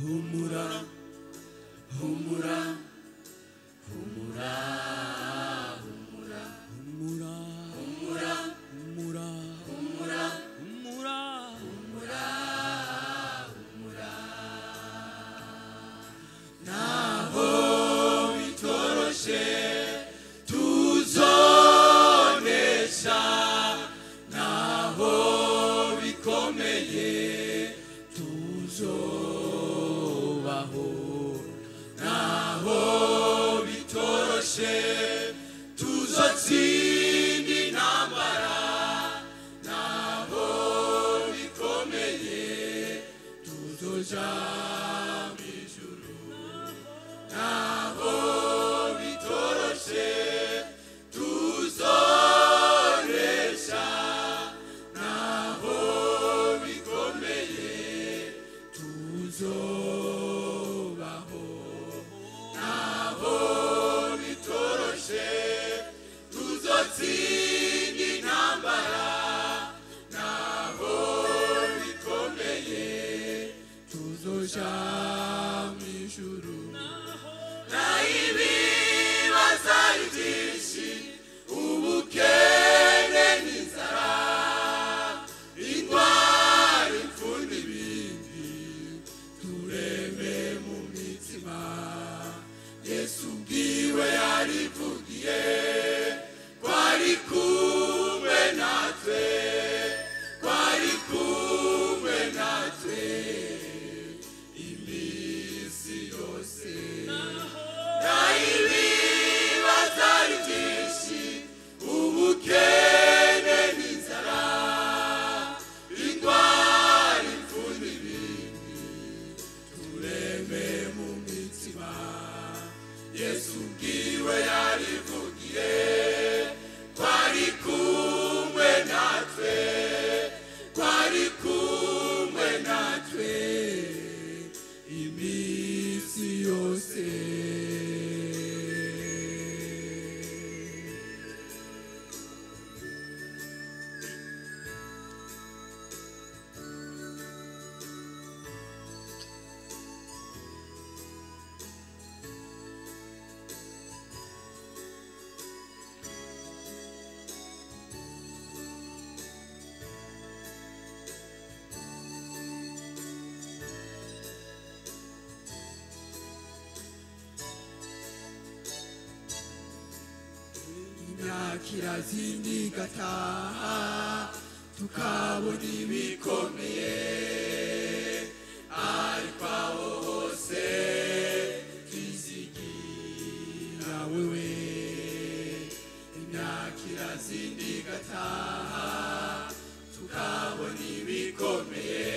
humura humura humura humura humura humura humura humura humura humura humura naho bitoroshe tuzonesha naho bikomeye tuzobaho naho bitoroshe tuzotsinda intambara naho bikomeye tuzoja mw'ijuru naho bitoroshe tuzonesha naho bikomeye tuzobaho naho bitoroshe tuzotsinda intambara naho bikomeye tuzoja mw'ijuru naibibaza byinshi ubukene n'inzara indwara impfu n'ibindi tureme mu mitima Yesu ubwiwe yarivugiye kwari kumwe natwe kwari kumwe natwe iminsi yose naibibaza byinshi ubukene n'inzara indwara impfu n'ibindi tureme mu mitima Yesu ubwiwe yarivugiye kwari kumwe natwe kwari kumwe natwe iminsi yose kirazindi gataha tukabona ibikomeye ariko aho hose twizigira wewe imyaka irazindi gataha tukabona ibikomeye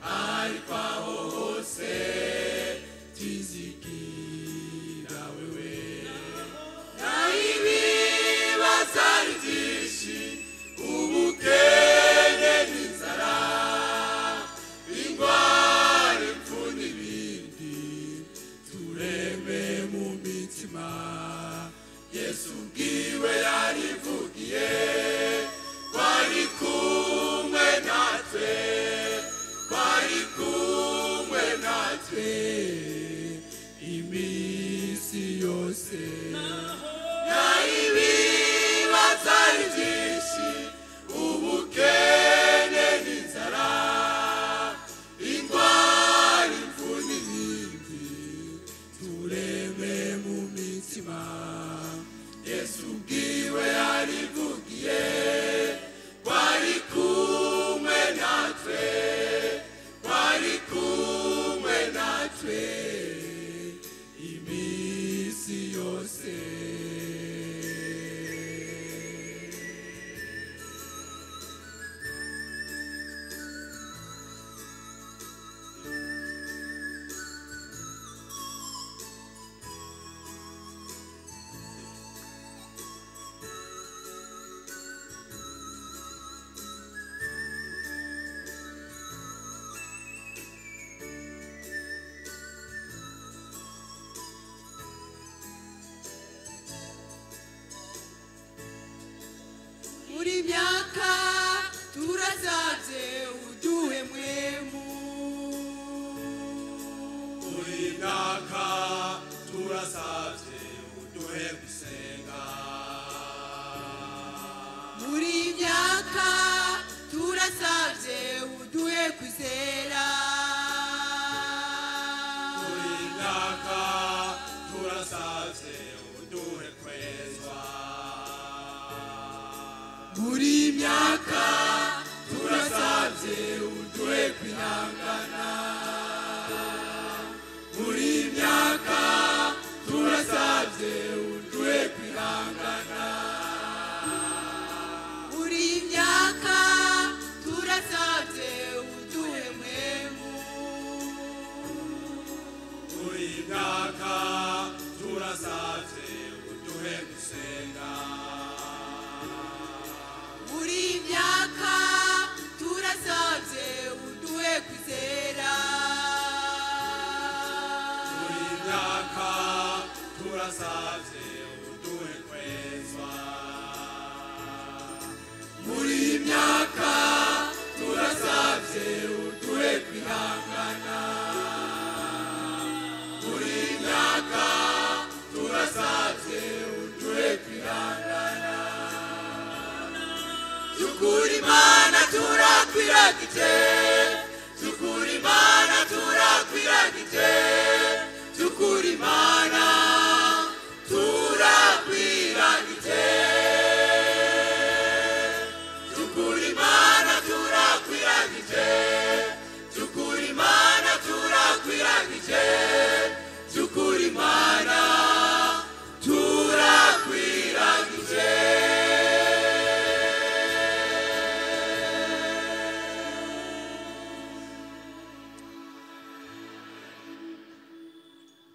ariko aho hose twizigira wewe naibibaza byinshi ubukene n'inzara muri myaka turasabye uduhe kwihangana muri myaka turasabye uduhe kwihangana muri myaka turasabye uduhe mwemu muri myaka turasabye uduhe gusenga muri myaka turasabye uduhe kwizera muri myaka turasabye uduhe kwezwa muri myaka turasabye uduhe kwihangana muri myaka turasabye uduhe kwihangana Tukuri Imana turakwiragije Tukuri Imana turakwiragije Tukuri Imana